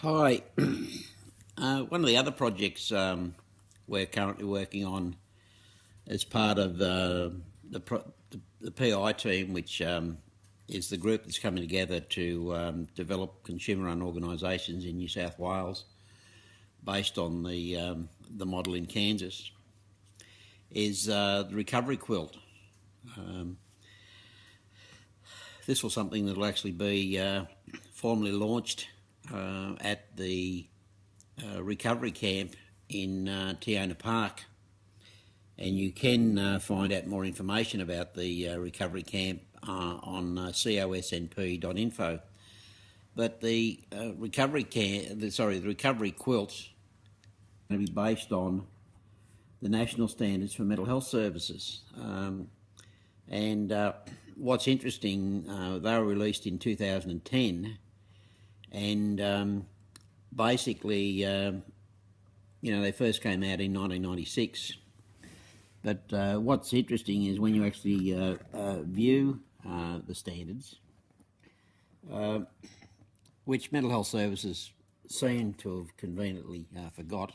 Hi. One of the other projects we're currently working on as part of the PI team, which is the group that's coming together to develop consumer-run organisations in New South Wales based on the model in Kansas, is the Recovery Quilt. This was something that will actually be formally launched at the recovery camp in Tiona Park, and you can find out more information about the recovery camp on cosnp.info. But the recovery quilt is going to be based on the national standards for mental health services. What's interesting, they were released in 2010, and basically, they first came out in 1996. But what's interesting is when you actually view the standards, which mental health services seem to have conveniently forgot,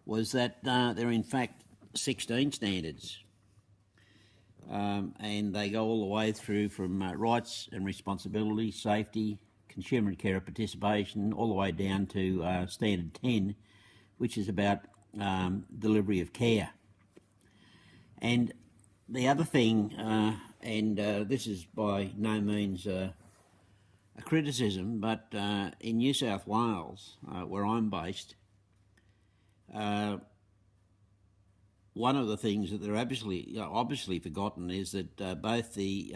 was that there are in fact 16 standards. And they go all the way through from rights and responsibilities, safety, consumer and carer participation, all the way down to standard 10, which is about delivery of care. And the other thing, this is by no means a criticism, but in New South Wales, where I'm based, one of the things that they're obviously forgotten is that both the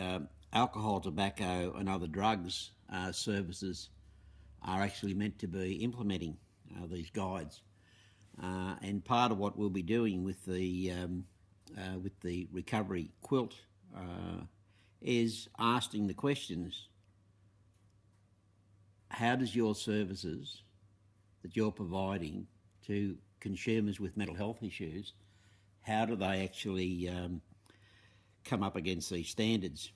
alcohol, tobacco and other drugs services are actually meant to be implementing these guides. And part of what we'll be doing with the recovery quilt is asking the questions: how does your services that you're providing to consumers with mental health issues, how do they actually come up against these standards?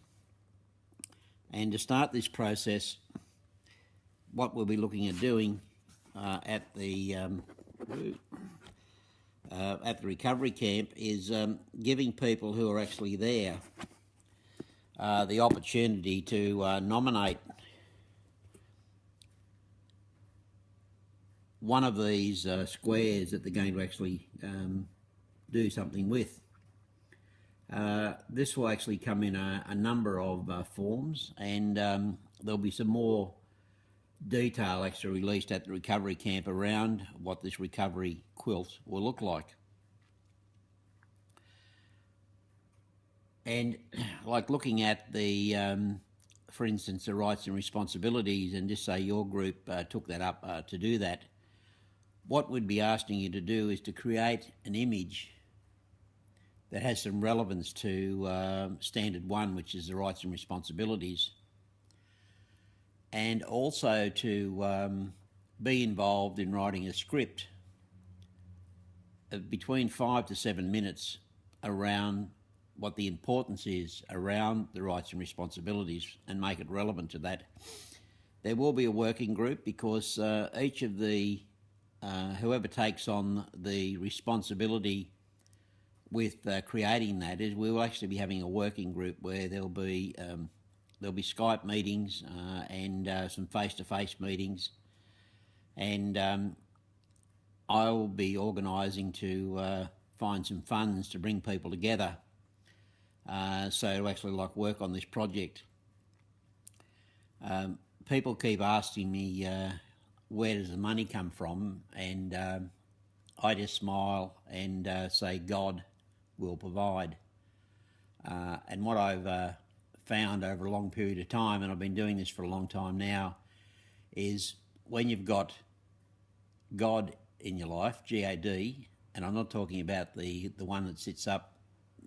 And to start this process, what we'll be looking at doing at the recovery camp is giving people who are actually there the opportunity to nominate one of these squares that they're going to actually do something with. This will actually come in a number of forms, and there'll be some more detail actually released at the recovery camp around what this recovery quilt will look like. And like looking at the, for instance, the rights and responsibilities, and just say your group took that up to do that, what we'd be asking you to do is to create an image that has some relevance to Standard 1, which is the rights and responsibilities, and also to be involved in writing a script of between 5 to 7 minutes around what the importance is around the rights and responsibilities, and make it relevant to that. There will be a working group, because each of the whoever takes on the responsibility with creating that, is we will actually be having a working group where there'll be Skype meetings and some face-to-face meetings, and I will be organising to find some funds to bring people together so to actually work on this project. People keep asking me where does the money come from, and I just smile and say God will provide. And what I've found over a long period of time, and I've been doing this for a long time now, is when you've got God in your life, G-A-D, and I'm not talking about the one that sits up,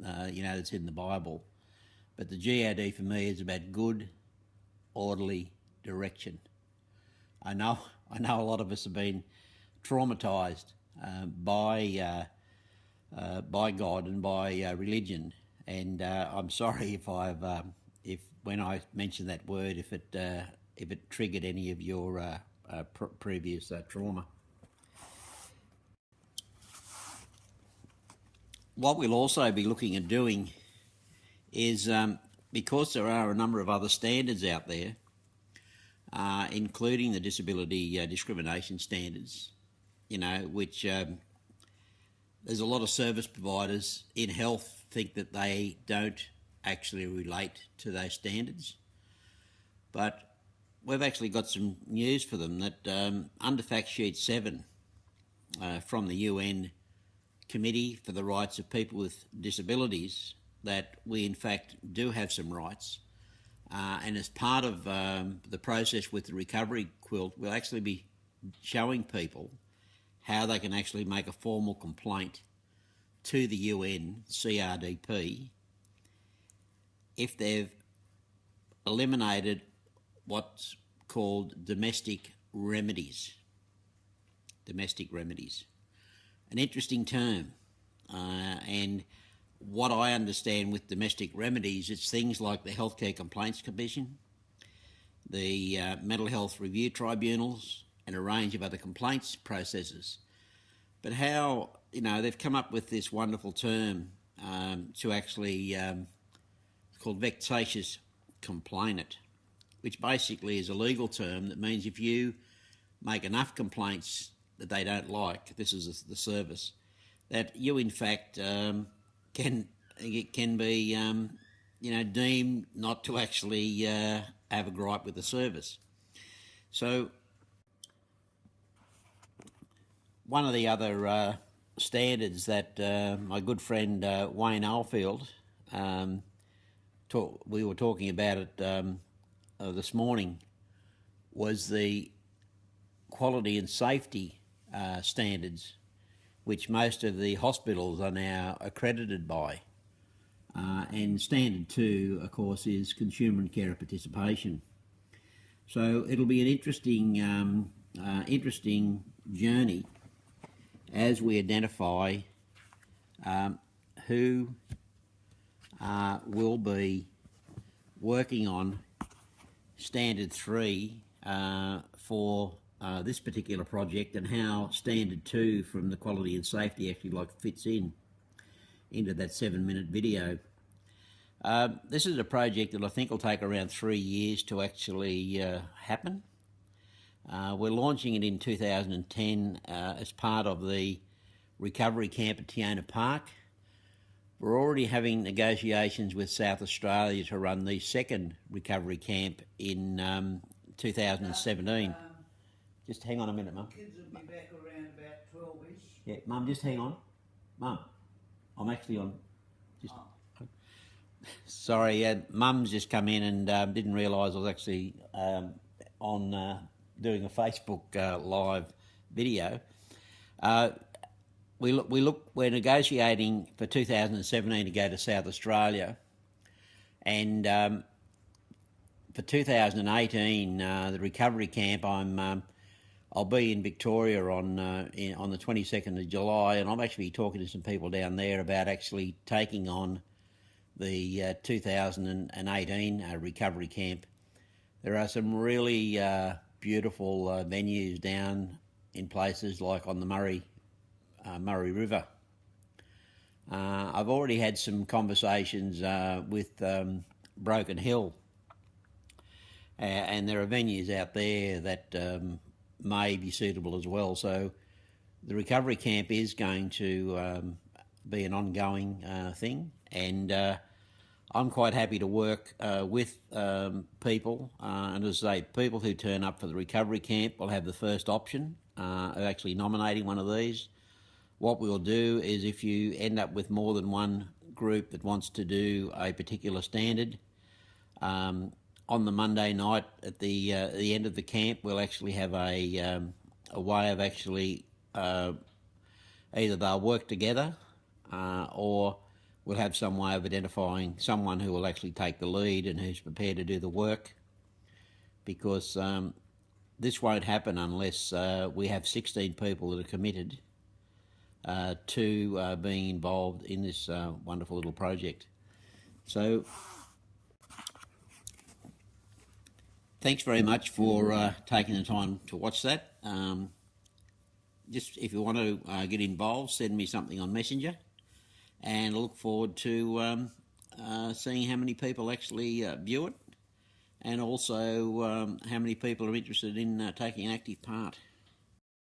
that's in the Bible, but the G-A-D for me is about good, orderly direction. I know a lot of us have been traumatised by God and by religion, and I'm sorry if when I mention that word, if it triggered any of your previous trauma. What we'll also be looking at doing is, because there are a number of other standards out there, including the disability discrimination standards, which there's a lot of service providers in health think that they don't actually relate to those standards. But we've actually got some news for them that under Fact Sheet 7 from the UN Committee for the Rights of People with Disabilities, that we in fact do have some rights. And as part of the process with the Recovery Quilt, we'll actually be showing people how they can actually make a formal complaint to the UN CRDP if they've eliminated what's called domestic remedies. Domestic remedies. An interesting term. And what I understand with domestic remedies, it's things like the Healthcare Complaints Commission, the Mental Health Review Tribunals, and a range of other complaints processes. But how, they've come up with this wonderful term to actually, it's called vexatious complainant, which basically is a legal term that means if you make enough complaints that they don't like, this is the service, that you in fact can be deemed not to actually have a gripe with the service. So one of the other standards that my good friend Wayne Oldfield, we were talking about it this morning, was the quality and safety standards, which most of the hospitals are now accredited by. And standard 2, of course, is consumer and carer participation. So it'll be an interesting journey as we identify who will be working on standard 3 for this particular project, and how standard 2 from the quality and safety actually fits into that 7-minute video. This is a project that I think will take around 3 years to actually happen. We're launching it in 2010 as part of the recovery camp at Tiona Park. We're already having negotiations with South Australia to run the second recovery camp in 2017. Just hang on a minute, Mum. Kids will be back around about 12-ish. Yeah, Mum, just hang on. Mum, I'm actually on. Sorry, Mum's just come in and didn't realise I was actually on doing a Facebook live video. We're negotiating for 2017 to go to South Australia, and for 2018, the recovery camp, I'll be in Victoria on the 22nd of July, and I'm actually talking to some people down there about actually taking on the 2018 recovery camp. There are some really beautiful venues down in places like on the Murray River. I've already had some conversations with Broken Hill, and there are venues out there that may be suitable as well. So the recovery camp is going to be an ongoing thing, and I'm quite happy to work with people, and as I say, people who turn up for the recovery camp will have the first option of actually nominating one of these. What we'll do is, if you end up with more than one group that wants to do a particular standard, on the Monday night at the end of the camp, we'll actually have a way of actually either they'll work together or we'll have some way of identifying someone who will actually take the lead and who's prepared to do the work, because this won't happen unless we have 16 people that are committed to being involved in this wonderful little project. So thanks very much for taking the time to watch that. Just if you want to get involved, send me something on Messenger, and I look forward to seeing how many people actually view it, and also how many people are interested in taking an active part.